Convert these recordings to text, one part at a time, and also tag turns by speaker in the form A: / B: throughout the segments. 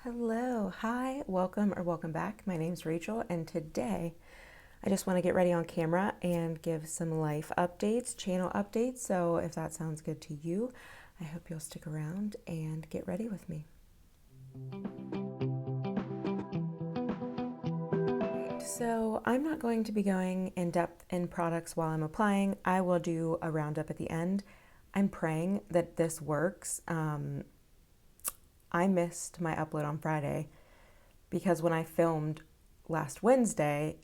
A: Hello, hi, welcome or welcome back. My name's Rachel, and today I just want to get ready on camera and give some life updates, channel updates. So if that sounds good to you, I hope you'll stick around and get ready with me. So I'm not going to be going in depth in products while I'm applying. I will do a roundup at the end. I'm praying that this works. I missed my upload on Friday because when I filmed last Wednesday,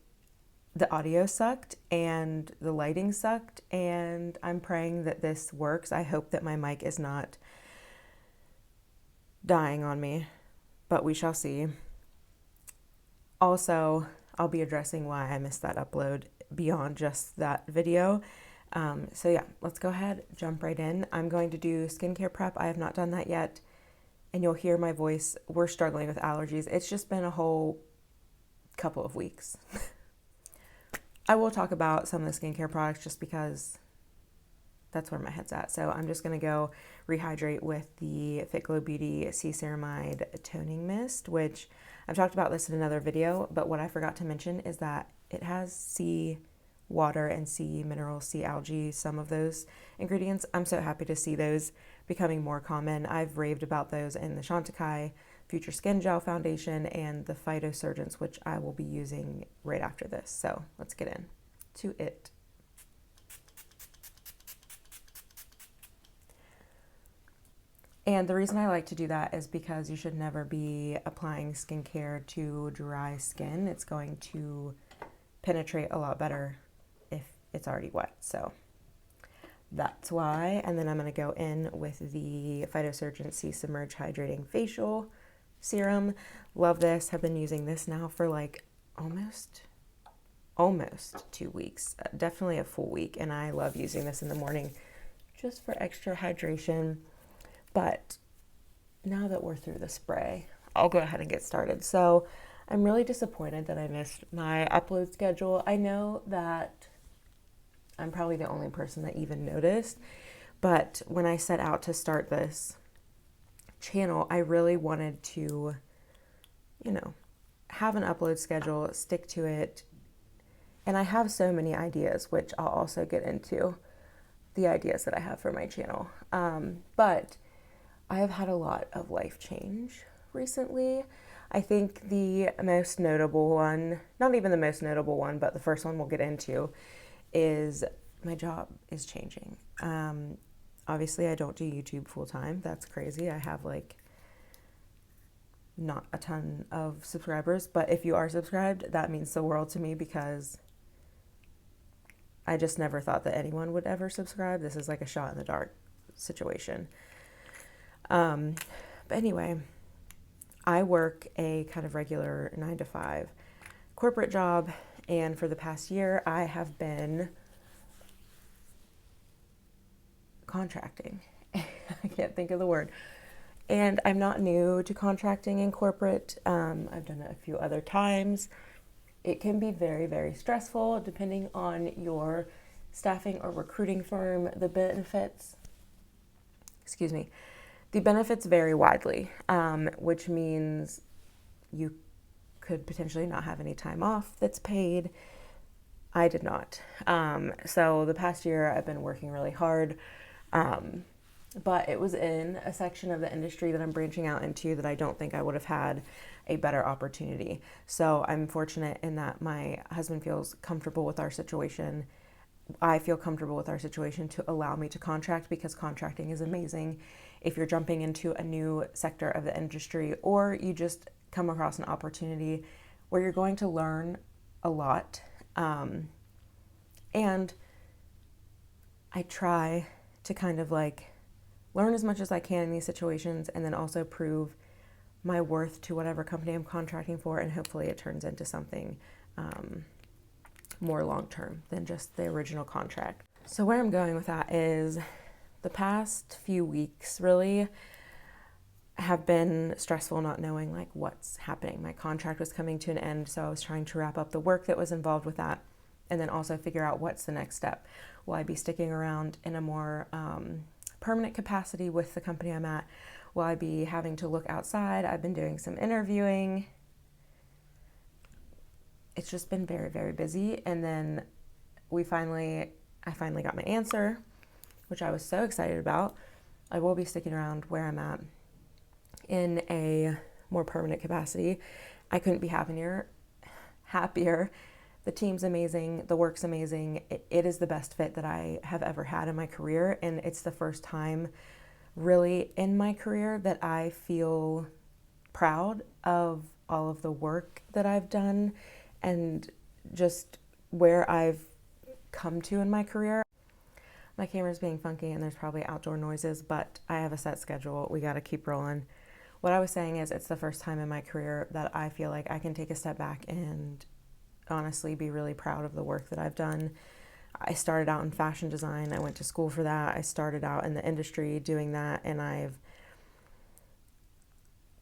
A: the audio sucked and the lighting sucked, and I'm praying that this works. I hope that my mic is not dying on me, but we shall see. Also, I'll be addressing why I missed that upload beyond just that video. So yeah, let's go ahead, jump right in. I'm going to do skincare prep. I have not done that yet. And you'll hear my voice. We're struggling with allergies. It's just been a whole couple of weeks. I will talk about some of the skincare products just because that's where my head's at. So I'm just going to go rehydrate with the Fitglow Beauty Sea Ceramide Toning Mist, which I've talked about this in another video, but what I forgot to mention is that it has sea water and sea minerals, sea algae, some of those ingredients. I'm so happy to see those becoming more common. I've raved about those in the Chantecaille Future Skin Gel Foundation and the Phytosurgence, which I will be using right after this. So let's get into it. And the reason I like to do that is because you should never be applying skincare to dry skin. It's going to penetrate a lot better if it's already wet. So that's why. And then I'm going to go in with the Phytosurgence Submerge Hydrating Facial Serum. Love this. Have been using this now for like almost 2 weeks. Definitely a full week. And I love using this in the morning just for extra hydration. But now that we're through the spray, I'll go ahead and get started. So I'm really disappointed that I missed my upload schedule. I know that I'm probably the only person that even noticed, but when I set out to start this channel, I really wanted to, have an upload schedule, stick to it. And I have so many ideas, which I'll also get into the ideas that I have for my channel. But I have had a lot of life change recently. I think the most notable one, not even the most notable one, but the first one we'll get into is my job is changing. Obviously I don't do YouTube full time. That's crazy. I have like not a ton of subscribers, but if you are subscribed, that means the world to me because I just never thought that anyone would ever subscribe. This is like a shot in the dark situation. But anyway, I work a kind of regular 9-to-5 corporate job, and for the past year, I have been contracting. I can't think of the word. And I'm not new to contracting in corporate. I've done it a few other times. It can be very, very stressful depending on your staffing or recruiting firm. The benefits vary widely, which means you could potentially not have any time off that's paid. I did not. So the past year I've been working really hard, but it was in a section of the industry that I'm branching out into that I don't think I would have had a better opportunity. So I'm fortunate in that my husband feels comfortable with our situation. I feel comfortable with our situation to allow me to contract because contracting is amazing if you're jumping into a new sector of the industry or you just come across an opportunity where you're going to learn a lot. And I try to kind of like learn as much as I can in these situations and then also prove my worth to whatever company I'm contracting for, and hopefully it turns into something more long-term than just the original contract. So where I'm going with that is the past few weeks really have been stressful, not knowing like what's happening. My contract was coming to an end, so I was trying to wrap up the work that was involved with that and then also figure out what's the next step. Will I be sticking around in a more permanent capacity with the company I'm at? will I be having to look outside? I've been doing some interviewing. It's just been very, very busy. And then I finally got my answer, which I was so excited about. I will be sticking around where I'm at in a more permanent capacity. I couldn't be happier. The team's amazing. The work's amazing. It is the best fit that I have ever had in my career. And it's the first time really in my career that I feel proud of all of the work that I've done and just where I've come to in my career. My camera's being funky and there's probably outdoor noises, but I have a set schedule. We got to keep rolling. What I was saying is it's the first time in my career that I feel like I can take a step back and honestly be really proud of the work that I've done. I started out in fashion design. I went to school for that. I started out in the industry doing that, and I've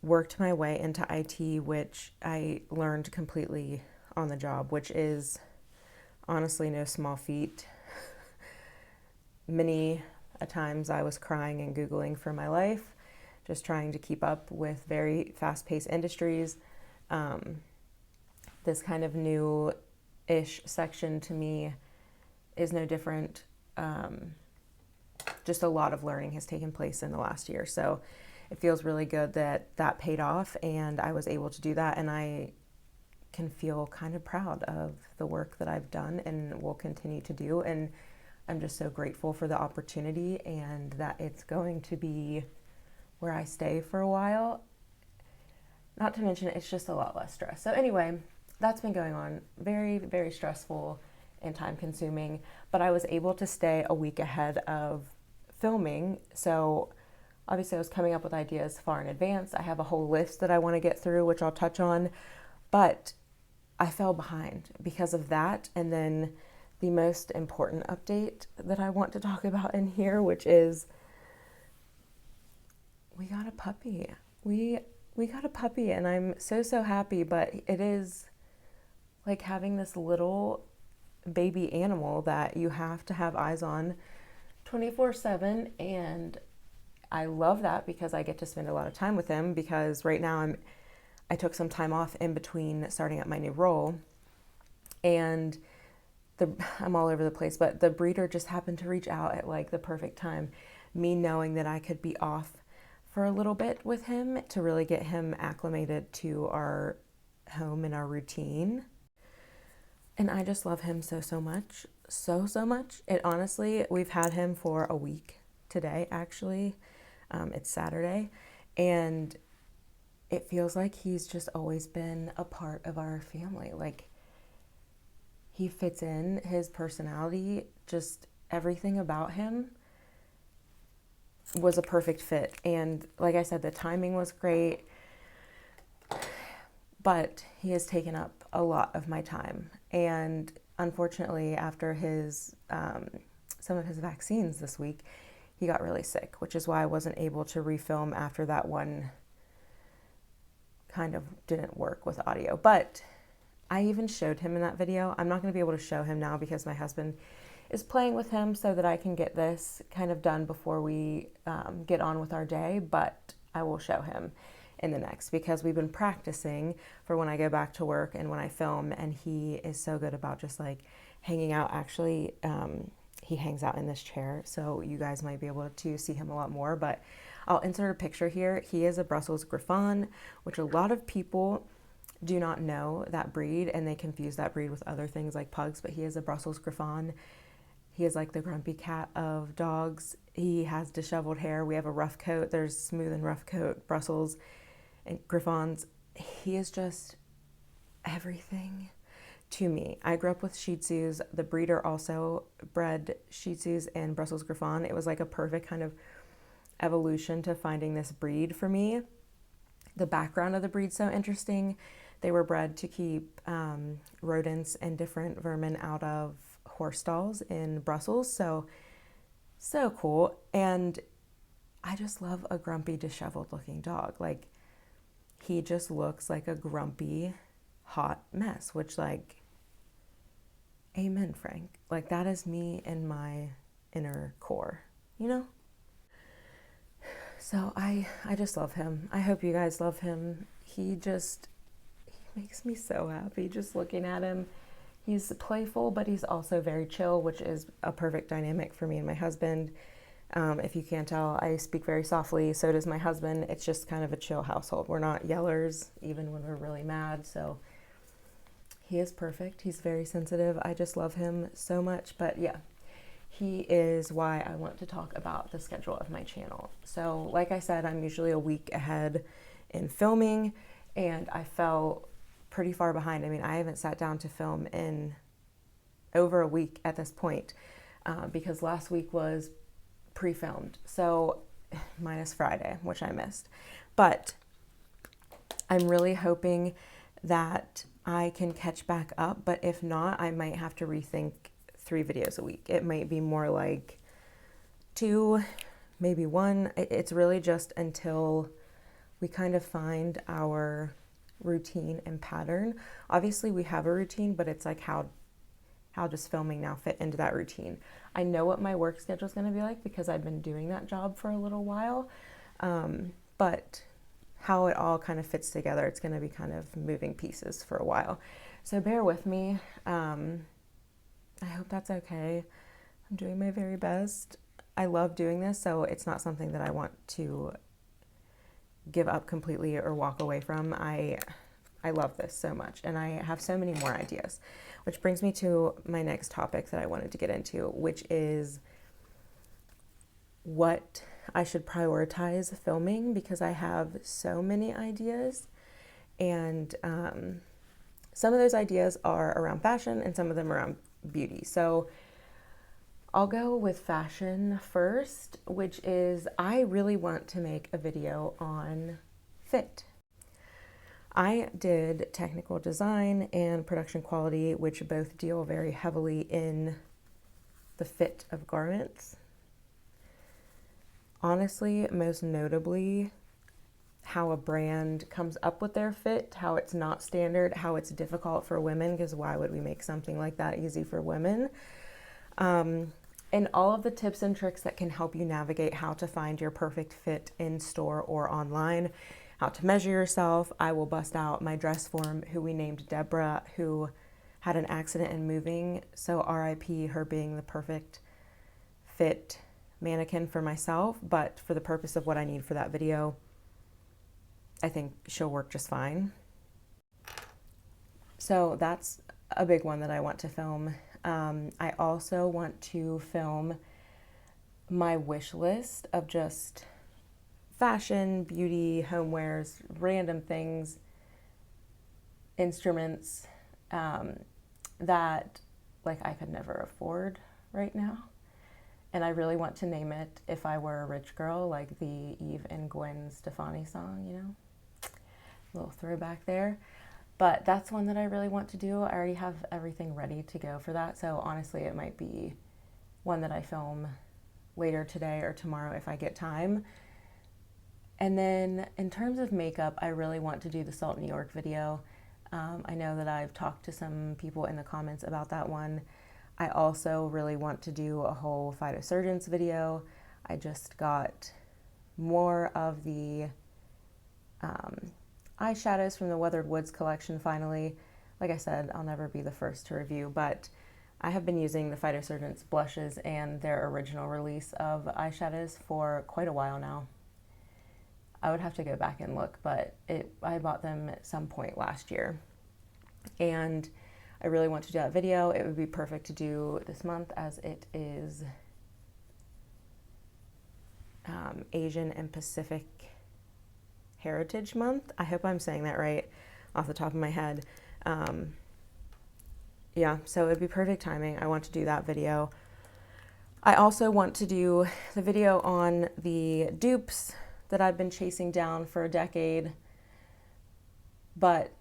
A: worked my way into IT, which I learned completely on the job, which is honestly no small feat. Many a times I was crying and Googling for my life, just trying to keep up with very fast-paced industries. This kind of new-ish section to me is no different. Just a lot of learning has taken place in the last year. So it feels really good that that paid off and I was able to do that. And I can feel kind of proud of the work that I've done and will continue to do. And I'm just so grateful for the opportunity and that it's going to be where I stay for a while. Not to mention, it's just a lot less stress. So anyway, that's been going on. Very, very stressful and time consuming, but I was able to stay a week ahead of filming. So obviously I was coming up with ideas far in advance. I have a whole list that I want to get through, which I'll touch on, but I fell behind because of that. And then the most important update that I want to talk about in here, which is we got a puppy. We got a puppy and I'm so happy, but it is like having this little baby animal that you have to have eyes on 24/7, and I love that because I get to spend a lot of time with him because right now I took some time off in between starting up my new role, and I'm all over the place, but the breeder just happened to reach out at like the perfect time, me knowing that I could be off for a little bit with him to really get him acclimated to our home and our routine. And I just love him so much, so much. It honestly, we've had him for a week today, actually. It's Saturday, and it feels like he's just always been a part of our family. Like, he fits in, his personality, just everything about him was a perfect fit. And like I said, the timing was great, but he has taken up a lot of my time. And unfortunately, after some of his vaccines this week, he got really sick, which is why I wasn't able to refilm after that one kind of didn't work with audio. But I even showed him in that video. I'm not going to be able to show him now because my husband is playing with him so that I can get this kind of done before we get on with our day, but I will show him in the next because we've been practicing for when I go back to work and when I film, and he is so good about just like hanging out. Actually, he hangs out in this chair, so you guys might be able to see him a lot more, but I'll insert a picture here. He is a Brussels Griffon, which a lot of people do not know that breed, and they confuse that breed with other things like pugs, but he is a Brussels Griffon. He is like the grumpy cat of dogs. He has disheveled hair. We have a rough coat. There's smooth and rough coat Brussels and Griffons. He is just everything to me. I grew up with Shih Tzus. The breeder also bred Shih Tzus and Brussels Griffon. It was like a perfect kind of evolution to finding this breed for me. The background of the breed's so interesting. They were bred to keep rodents and different vermin out of horse stalls in Brussels. So cool. And I just love a grumpy, disheveled looking dog. Like, he just looks like a grumpy, hot mess, which, like, amen, Frank. Like, that is me in my inner core, you know? So I just love him. I hope you guys love him. He makes me so happy just looking at him. He's playful, but he's also very chill, which is a perfect dynamic for me and my husband. If you can't tell, I speak very softly, so does my husband. It's just kind of a chill household. We're not yellers, even when we're really mad, so he is perfect. He's very sensitive. I just love him so much, but yeah, he is why I want to talk about the schedule of my channel. So like I said, I'm usually a week ahead in filming, and I fell pretty far behind. I mean, I haven't sat down to film in over a week at this point, because last week was pre-filmed, so minus Friday, which I missed. But I'm really hoping that I can catch back up, but if not, I might have to rethink 3 videos a week. It might be more like 2, maybe 1. It's really just until we kind of find our routine and pattern. Obviously we have a routine, but it's like how does filming now fit into that routine? I know what my work schedule is going to be like because I've been doing that job for a little while, but how it all kind of fits together, it's going to be kind of moving pieces for a while. So bear with me. I hope that's okay. I'm doing my very best. I love doing this, so it's not something that I want to give up completely or walk away from. I love this so much, and I have so many more ideas, which brings me to my next topic that I wanted to get into, which is what I should prioritize filming, because I have so many ideas, and some of those ideas are around fashion and some of them around beauty. So I'll go with fashion first, which is I really want to make a video on fit. I did technical design and production quality, which both deal very heavily in the fit of garments. Honestly, most notably, how a brand comes up with their fit, how it's not standard, how it's difficult for women, because why would we make something like that easy for women? And all of the tips and tricks that can help you navigate how to find your perfect fit in store or online, how to measure yourself. I will bust out my dress form, who we named Deborah, who had an accident in moving, so RIP her being the perfect fit mannequin for myself, but for the purpose of what I need for that video, I think she'll work just fine. So that's a big one that I want to film. I also want to film my wish list of just fashion, beauty, homewares, random things, instruments that like I could never afford right now. And I really want to name it If I Were a Rich Girl, like the Eve and Gwen Stefani song, you know? A little throwback there. But that's one that I really want to do. I already have everything ready to go for that. So honestly, it might be one that I film later today or tomorrow if I get time. And then in terms of makeup, I really want to do the Salt New York video. I know that I've talked to some people in the comments about that one. I also really want to do a whole Phytosurgence video. I just got more of the eyeshadows from the Weathered Woods collection finally. Like I said, I'll never be the first to review, but I have been using the Phytosurgence blushes and their original release of eyeshadows for quite a while now. I would have to go back and look, but I bought them at some point last year. And I really want to do that video. It would be perfect to do this month as it is Asian and Pacific Heritage Month. I hope I'm saying that right off the top of my head. Yeah, so it would be perfect timing. I want to do that video. I also want to do the video on the dupes that I've been chasing down for a decade. But,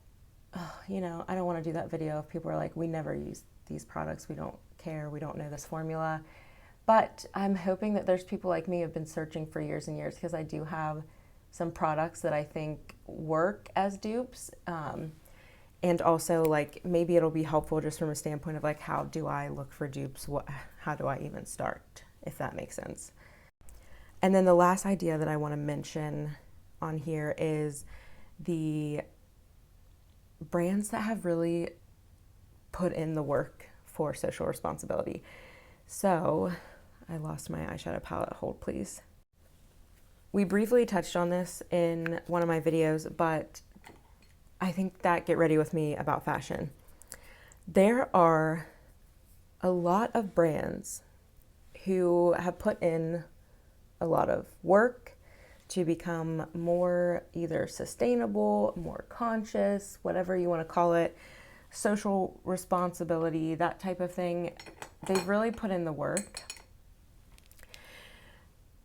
A: you know, I don't want to do that video if people are like, we never use these products, we don't care, we don't know this formula. But I'm hoping that there's people like me who have been searching for years and years, because I do have some products that I think work as dupes. And also, like, maybe it'll be helpful just from a standpoint of, like, how do I look for dupes? How do I even start, if that makes sense? And then the last idea that I want to mention on here is the brands that have really put in the work for social responsibility. So I lost my eyeshadow palette, hold please. We briefly touched on this in one of my videos, but I think that Get Ready With Me about fashion. There are a lot of brands who have put in a lot of work to become more either sustainable, more conscious, whatever you want to call it, social responsibility, that type of thing. They've really put in the work.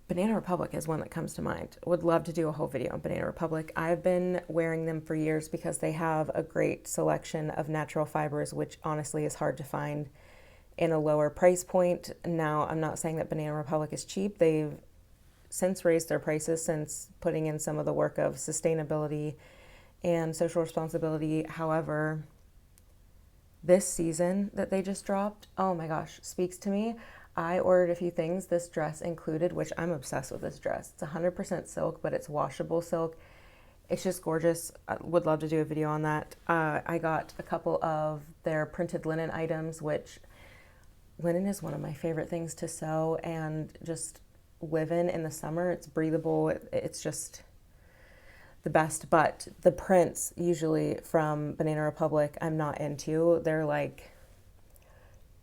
A: Banana Republic is one that comes to mind. Would love to do a whole video on Banana Republic. I've been wearing them for years because they have a great selection of natural fibers, which honestly is hard to find in a lower price point. Now, I'm not saying that Banana Republic is cheap. They've since raised their prices since putting in some of the work of sustainability and social responsibility. However, this season that they just dropped, oh my gosh, speaks to me. I ordered a few things, this dress included, which I'm obsessed with this dress. It's 100% silk, but it's washable silk. It's just gorgeous. I would love to do a video on that. I got a couple of their printed linen items, which linen is one of my favorite things to sew and just live in the summer. It's breathable. It's just the best. But the prints usually from Banana Republic I'm not into. They're like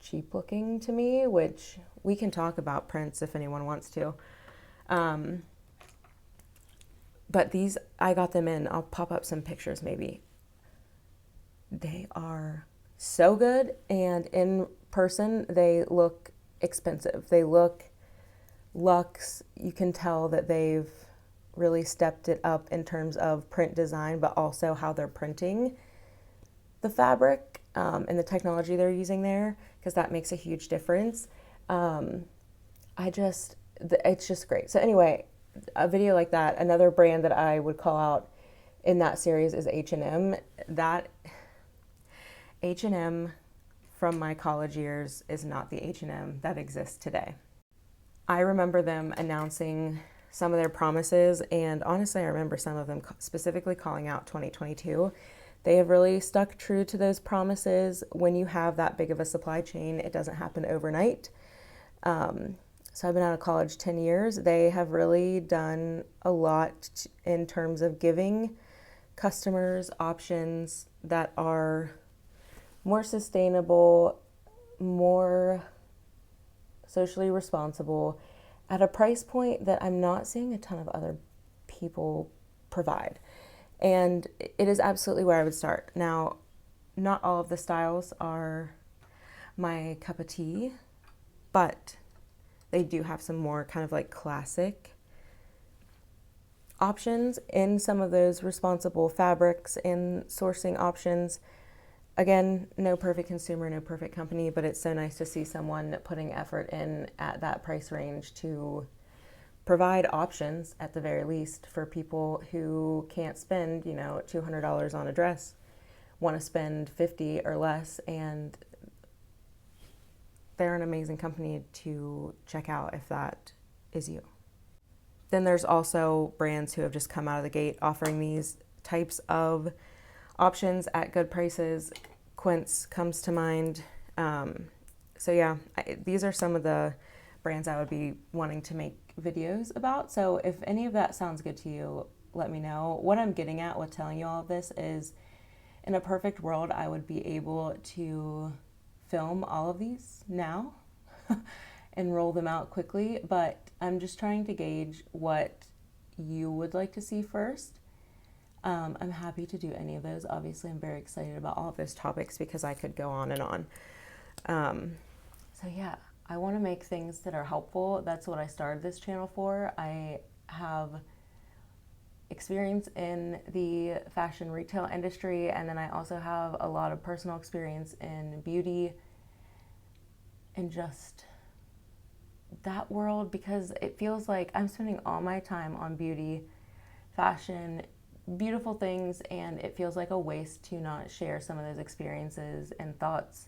A: cheap looking to me, which we can talk about prints if anyone wants to. But these, I got them in. I'll pop up some pictures maybe. They are so good, and in person they look expensive. They look luxe. You can tell that they've really stepped it up in terms of print design, but also how they're printing the fabric and the technology they're using there, because that makes a huge difference. It's just great. So anyway, a video like that, another brand that I would call out in that series is H&M. That H&M from my college years is not the H&M that exists today. I remember them announcing some of their promises, and honestly, I remember some of them specifically calling out 2022. They have really stuck true to those promises. When you have that big of a supply chain, it doesn't happen overnight. So I've been out of college 10 years. They have really done a lot in terms of giving customers options that are more sustainable, more socially responsible, at a price point that I'm not seeing a ton of other people provide. And it is absolutely where I would start. Now, not all of the styles are my cup of tea, but they do have some more kind of like classic options in some of those responsible fabrics and sourcing options. Again, no perfect consumer, no perfect company, but it's so nice to see someone putting effort in at that price range to provide options at the very least for people who can't spend, $200 on a dress, want to spend $50 or less, and they're an amazing company to check out if that is you. Then there's also brands who have just come out of the gate offering these types of options at good prices. Quince comes to mind. So yeah, these are some of the brands I would be wanting to make videos about. So if any of that sounds good to you, let me know. What I'm getting at with telling you all of this is, in a perfect world, I would be able to film all of these now and roll them out quickly, but I'm just trying to gauge what you would like to see first. I'm happy to do any of those. Obviously, I'm very excited about all of those topics because I could go on and on. So yeah, I want to make things that are helpful. That's what I started this channel for. I have experience in the fashion retail industry, and then I also have a lot of personal experience in beauty and just that world, because it feels like I'm spending all my time on beauty, fashion, beautiful things, and it feels like a waste to not share some of those experiences and thoughts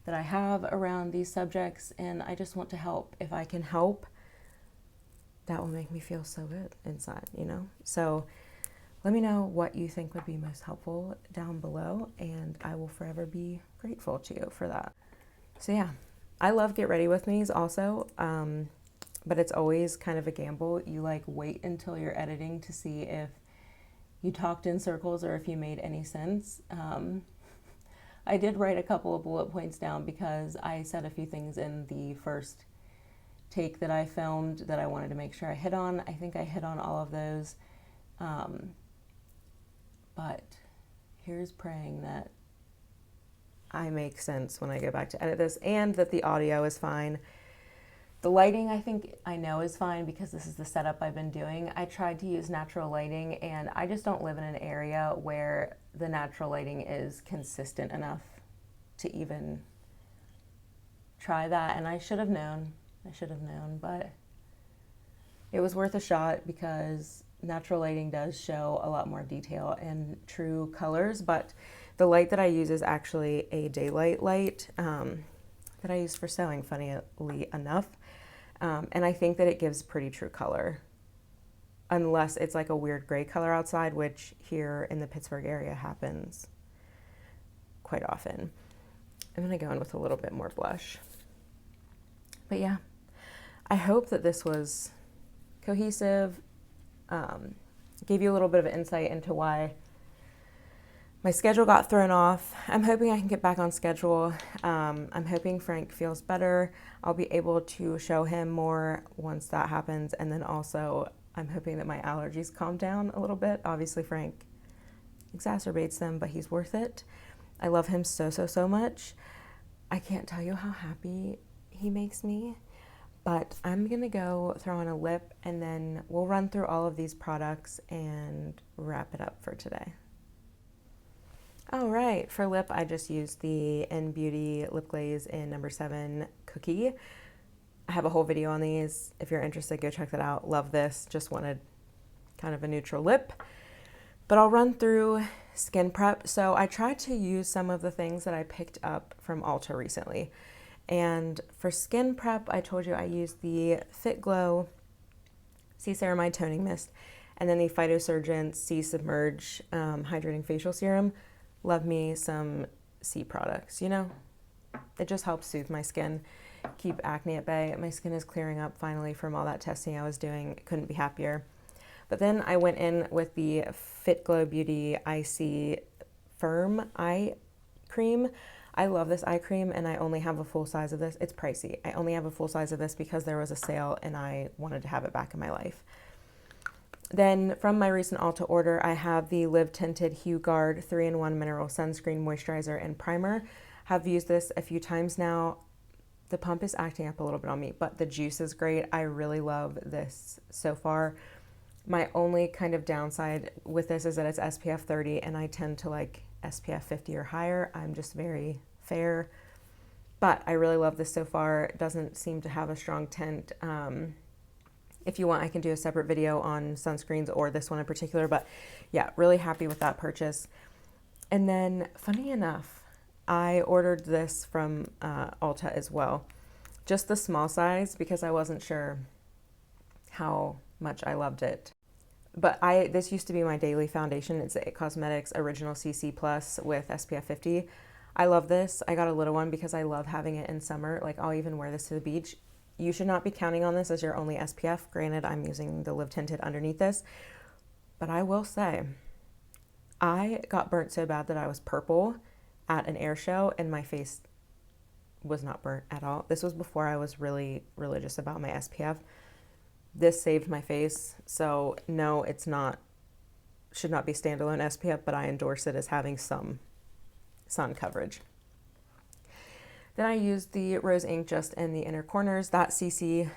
A: that I have around these subjects. And I just want to help. If I can help that will make me feel so good inside, you know? So let me know what you think would be most helpful down below, and I will forever be grateful to you for that. So yeah, I love Get Ready With Me's also, but it's always kind of a gamble. You like wait until you're editing to see if you talked in circles or if you made any sense. I did write a couple of bullet points down because I said a few things in the first take that I filmed that I wanted to make sure I hit on. I think I hit on all of those. But here's praying that I make sense when I go back to edit this and that the audio is fine. The lighting, I think I know is fine because this is the setup I've been doing. I tried to use natural lighting, and I just don't live in an area where the natural lighting is consistent enough to even try that. And I should have known, but it was worth a shot because natural lighting does show a lot more detail and true colors. But the light that I use is actually a daylight light that I use for sewing, funnily enough. And I think that it gives pretty true color, unless it's like a weird gray color outside, which here in the Pittsburgh area happens quite often. I'm gonna go in with a little bit more blush. But yeah, I hope that this was cohesive, gave you a little bit of insight into why my schedule got thrown off. I'm hoping I can get back on schedule. I'm hoping Frank feels better. I'll be able to show him more once that happens. And then also, I'm hoping that my allergies calm down a little bit. Obviously, Frank exacerbates them, but he's worth it. I love him so, so, so much. I can't tell you how happy he makes me. But I'm going to go throw on a lip, and then we'll run through all of these products and wrap it up for today. All right, for lip, I just used the N Beauty Lip Glaze in number 7 Cookie. I have a whole video on these. If you're interested, go check that out. Love this. Just wanted kind of a neutral lip. But I'll run through skin prep. So I tried to use some of the things that I picked up from Ulta recently. And for skin prep, I told you I used the Fitglow C Ceramide Toning Mist and then the Phytosurgence C Submerge Hydrating Facial Serum. Love me some C products, you know? It just helps soothe my skin, keep acne at bay. My skin is clearing up finally from all that testing I was doing. Couldn't be happier. But then I went in with the Fitglow Beauty Icy Firm Eye Cream. I love this eye cream, and I only have a full size of this. It's pricey. I only have a full size of this because there was a sale and I wanted to have it back in my life. Then from my recent Ulta order, I have the Live Tinted Huegard 3-in-1 Mineral Sunscreen Moisturizer and Primer. Have used this a few times now. The pump is acting up a little bit on me, but the juice is great. I really love this so far. My only kind of downside with this is that it's SPF 30, and I tend to like SPF 50 or higher. I'm just very fair, but I really love this so far. It doesn't seem to have a strong tint. If you want, I can do a separate video on sunscreens or this one in particular, but yeah, really happy with that purchase. And then funny enough, I ordered this from Ulta as well, just the small size because I wasn't sure how much I loved it. But this used to be my daily foundation. It's the It Cosmetics Original CC Plus with SPF 50. I love this. I got a little one because I love having it in summer. Like, I'll even wear this to the beach. You should not be counting on this as your only SPF. Granted, I'm using the Live Tinted underneath this. But I will say, I got burnt so bad that I was purple at an air show, and my face was not burnt at all. This was before I was really religious about my SPF. This saved my face. So no, it's not, should not be standalone SPF, but I endorse it as having some sun coverage. Then I used the Rose Ink just in the inner corners. That CC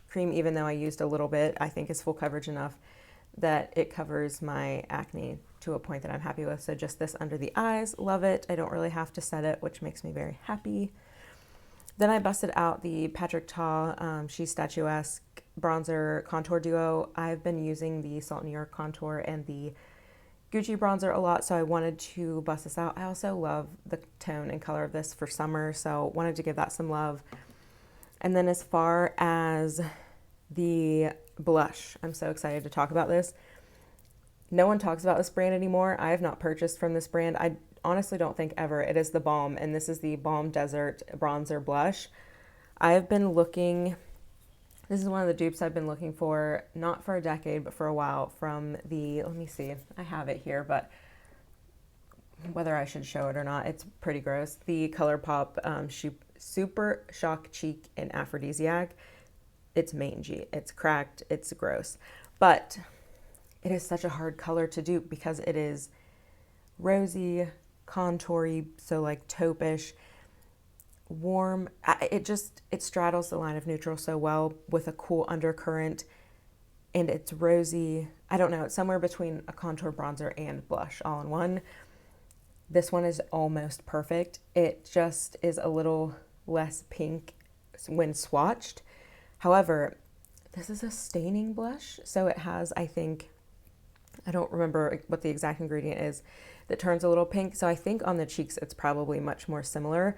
A: cream, even though I used a little bit, I think is full coverage enough that it covers my acne to a point that I'm happy with. So just this under the eyes, love it. I don't really have to set it, which makes me very happy. Then I busted out the Patrick Ta She's Statuesque Bronzer Contour Duo. I've been using the Salt New York Contour and the Gucci bronzer a lot, so I wanted to bust this out. I also love the tone and color of this for summer, so wanted to give that some love. And then as far as the blush. I'm so excited to talk about this. No one talks about this brand anymore. I have not purchased from this brand. I honestly don't think ever. It is the Balm, and this is the Balm Desert Bronzer Blush. I have been looking, this is one of the dupes I've been looking for, not for a decade, but for a while, from the, let me see, I have it here, but whether I should show it or not, it's pretty gross. The ColourPop Super Shock Cheek and Aphrodisiac. It's mangy, it's cracked, it's gross, but it is such a hard color to dupe because it is rosy, contoury, so like taupe-ish, warm. It straddles the line of neutral so well with a cool undercurrent, and it's rosy. I don't know, it's somewhere between a contour bronzer and blush all in one. This one is almost perfect. It just is a little less pink when swatched. However, this is a staining blush, so it has, I think, I don't remember what the exact ingredient is that turns a little pink. So I think on the cheeks, it's probably much more similar.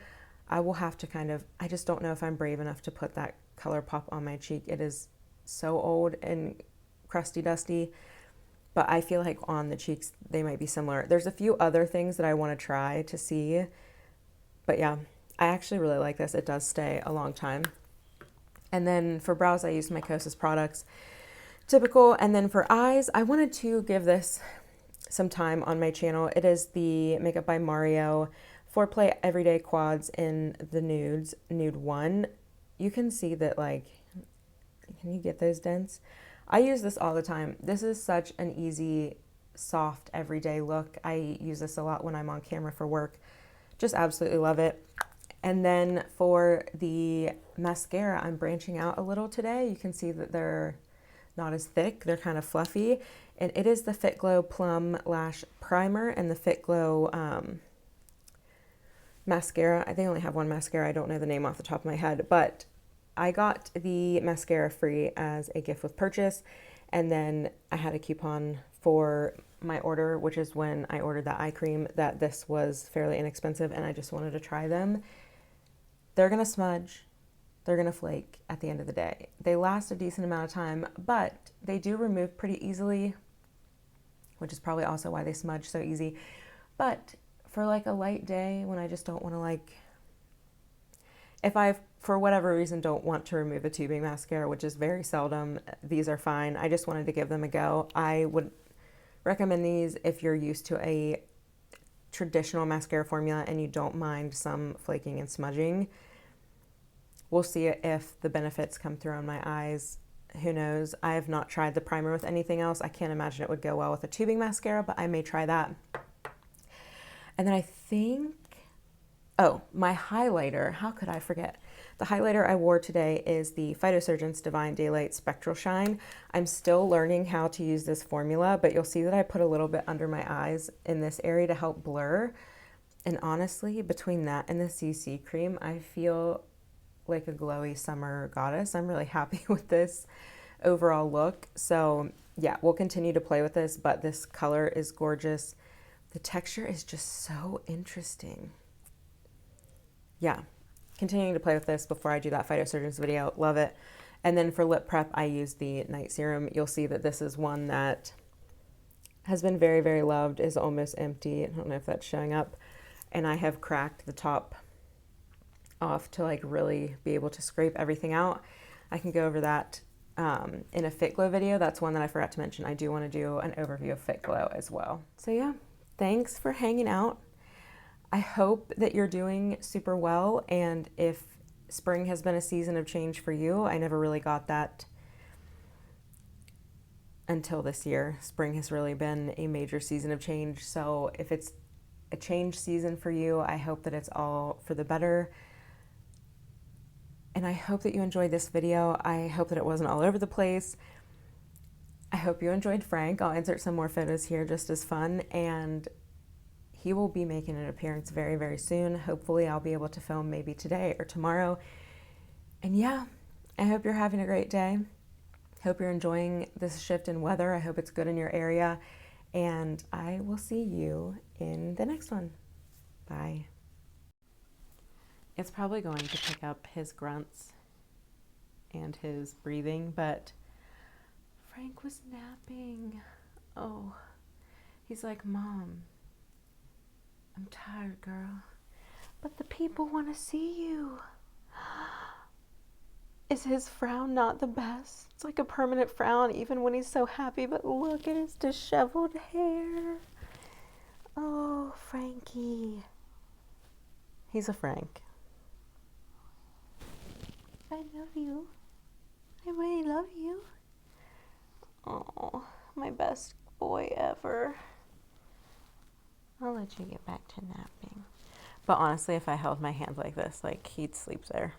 A: I will have to I just don't know if I'm brave enough to put that ColourPop on my cheek. It is so old and crusty dusty, but I feel like on the cheeks, they might be similar. There's a few other things that I want to try to see, but yeah, I actually really like this. It does stay a long time. And then for brows, I used my Kosas products. Typical. And then for eyes, I wanted to give this some time on my channel. It is the Makeup by Mario Foreplay Everyday Quads in the Nudes, Nude 1. You can see that, like, can you get those dents? I use this all the time. This is such an easy, soft, everyday look. I use this a lot when I'm on camera for work. Just absolutely love it. And then for the mascara, I'm branching out a little today. You can see that they're not as thick, they're kind of fluffy, and it is the Fitglow Plum Lash Primer and the Fitglow mascara. I think I only have one mascara, I don't know the name off the top of my head, but I got the mascara free as a gift with purchase, and then I had a coupon for my order, which is when I ordered that eye cream, that this was fairly inexpensive, and I just wanted to try them. They're gonna smudge, they're gonna flake at the end of the day. They last a decent amount of time, but they do remove pretty easily, which is probably also why they smudge so easy. But for like a light day when I just don't want to, like, if I, for whatever reason, don't want to remove a tubing mascara, which is very seldom, these are fine. I just wanted to give them a go. I would recommend these if you're used to a traditional mascara formula and you don't mind some flaking and smudging. We'll see if the benefits come through on my eyes. Who knows? I have not tried the primer with anything else. I can't imagine it would go well with a tubing mascara, but I may try that. And then I think, oh, my highlighter. How could I forget? The highlighter I wore today is the Phytosurgence Divine Daylight Spectral Shine. I'm still learning how to use this formula, but you'll see that I put a little bit under my eyes in this area to help blur. And honestly, between that and the CC cream, I feel like a glowy summer goddess. I'm really happy with this overall look. So yeah, we'll continue to play with this, but this color is gorgeous. The texture is just so interesting. Yeah, continuing to play with this before I do that Phytosurgence video. Love it. And then for lip prep, I use the night serum. You'll see that this is one that has been very, very loved, is almost empty. I don't know if that's showing up. And I have cracked the top off to like really be able to scrape everything out. I can go over that in a Fitglow video. That's one that I forgot to mention. I do want to do an overview of Fitglow as well. So yeah, thanks for hanging out. I hope that you're doing super well, and if spring has been a season of change for you, I never really got that until this year. Spring has really been a major season of change, so if it's a change season for you, I hope that it's all for the better. And I hope that you enjoyed this video. I hope that it wasn't all over the place. I hope you enjoyed Frank. I'll insert some more photos here just as fun, and he will be making an appearance very, very soon. Hopefully I'll be able to film maybe today or tomorrow. And yeah, I hope you're having a great day. Hope you're enjoying this shift in weather. I hope it's good in your area, and I will see you in the next one. Bye. It's probably going to pick up his grunts and his breathing, but Frank was napping. Oh, he's like, Mom, I'm tired, girl. But the people want to see you. Is his frown not the best? It's like a permanent frown even when he's so happy, but look at his disheveled hair. Oh, Frankie. He's a Frank. I love you. I really love you. Oh, my best boy ever. I'll let you get back to napping. But honestly, if I held my hand like this, like, he'd sleep there.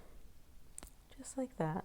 A: Just like that.